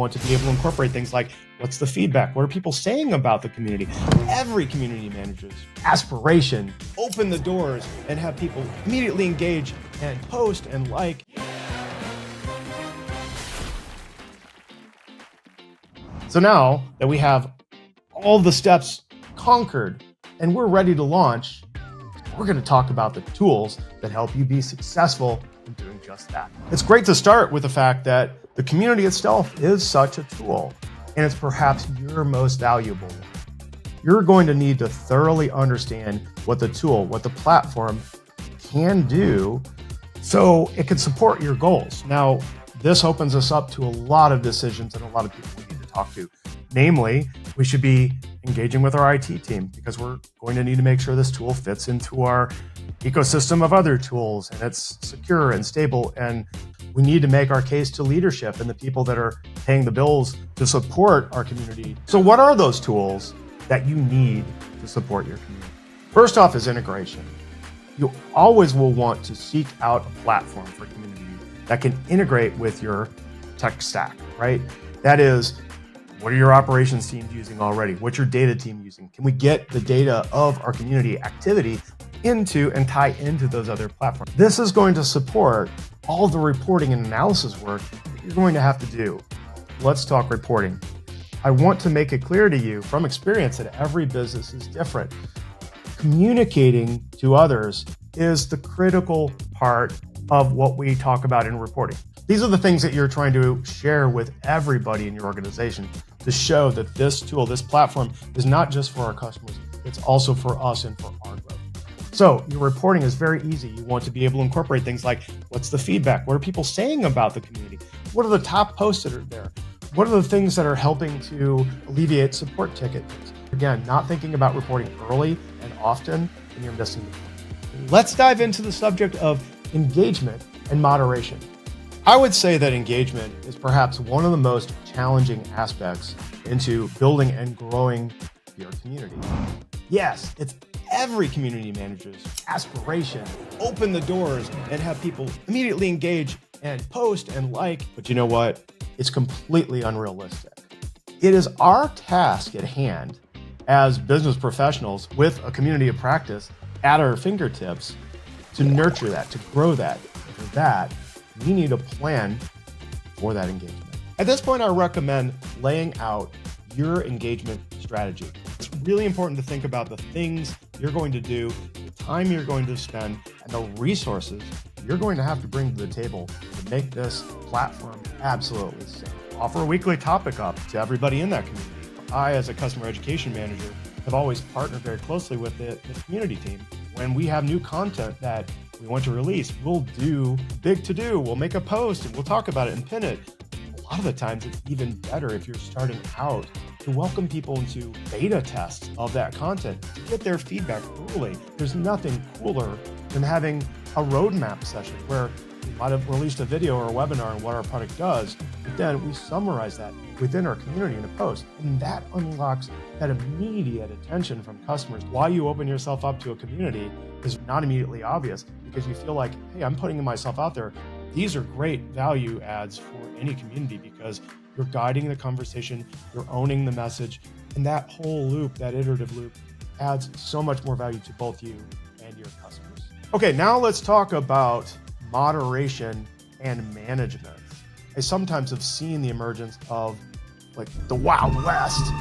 want to be able to incorporate things like, what's the feedback? What are people saying about the community? Every community manager's aspiration, open the doors and have people immediately engage and post and like. So now that we have all the steps conquered and we're ready to launch, we're going to talk about the tools that help you be successful in doing just that. It's great to start with the fact that the community itself is such a tool, and it's perhaps your most valuable one. You're going to need to thoroughly understand what the tool, what the platform can do so it can support your goals. Now, this opens us up to a lot of decisions and a lot of people we need to talk to. Namely, we should be engaging with our IT team because we're going to need to make sure this tool fits into our ecosystem of other tools and it's secure and stable. And we need to make our case to leadership and the people that are paying the bills to support our community. So what are those tools that you need to support your community? First off is integration. You always will want to seek out a platform for community that can integrate with your tech stack, right? That is, what are your operations teams using already? What's your data team using? Can we get the data of our community activity into and tie into those other platforms? This is going to support all the reporting and analysis work that you're going to have to do. Let's talk reporting. I want to make it clear to you from experience that every business is different. Communicating to others is the critical part of what we talk about in reporting. These are the things that you're trying to share with everybody in your organization to show that this tool, this platform is not just for our customers, it's also for us and for our growth. So your reporting is very easy. You want to be able to incorporate things like, what's the feedback? What are people saying about the community? What are the top posts that are there? What are the things that are helping to alleviate support tickets? Again, not thinking about reporting early and often, and you're missing the point. Let's dive into the subject of engagement and moderation. I would say that engagement is perhaps one of the most challenging aspects into building and growing your community. Yes, it's every community manager's aspiration, open the doors and have people immediately engage and post and like, but you know what? It's completely unrealistic. It is our task at hand as business professionals with a community of practice at our fingertips to nurture that, to grow that. And for that, we need a plan for that engagement. At this point, I recommend laying out your engagement strategy. It's really important to think about the things you're going to do, the time you're going to spend, and the resources you're going to have to bring to the table to make this platform absolutely safe. Offer a weekly topic up to everybody in that community. I, as a customer education manager, have always partnered very closely with the community team. When we have new content that we want to release, we'll do big to do. We'll make a post and we'll talk about it and pin it. A lot of the times it's even better if you're starting out to welcome people into beta tests of that content to get their feedback early. There's nothing cooler than having a roadmap session where we might have released a video or a webinar on what our product does, but then we summarize that within our community in a post. And that unlocks that immediate attention from customers. Why you open yourself up to a community is not immediately obvious because you feel like, hey, I'm putting myself out there. These are great value adds for any community because you're guiding the conversation, you're owning the message, and that whole loop, that iterative loop, adds so much more value to both you and your customers. Okay, now let's talk about moderation and management. I sometimes have seen the emergence of like the Wild West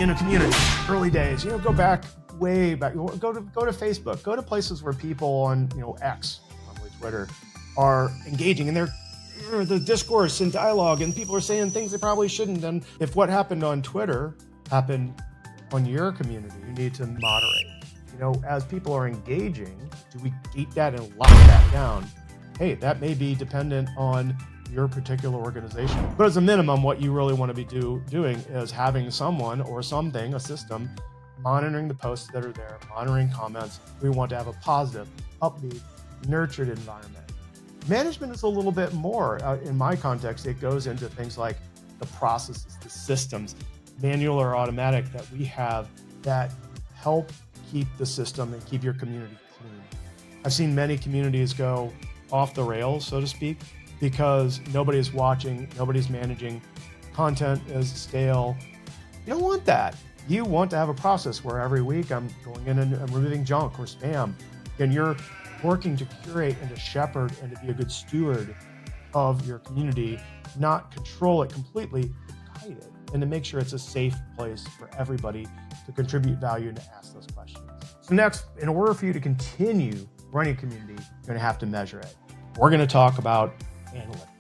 in a community, early days. Go back, way back. Go to Facebook. Go to places where people on X, probably Twitter, are engaging, and the discourse and dialogue, and people are saying things they probably shouldn't. And if what happened on Twitter happened on your community, you need to moderate. As people are engaging, do we gate that and lock that down? Hey, that may be dependent on your particular organization. But as a minimum, what you really want to be doing is having someone or something, a system, monitoring the posts that are there, monitoring comments. We want to have a positive, upbeat, nurtured environment. Management is a little bit more. In my context, it goes into things like the processes, the systems, manual or automatic, that we have that help keep the system and keep your community clean. I've seen many communities go off the rails, so to speak, because nobody's watching, nobody's managing content is stale. You don't want that. You want to have a process where every week I'm going in and I'm removing junk or spam, and you're working to curate and to shepherd and to be a good steward of your community, not control it completely, but guide it, and to make sure it's a safe place for everybody to contribute value and to ask those questions. So next, in order for you to continue running a community, you're going to have to measure it. We're going to talk about analytics.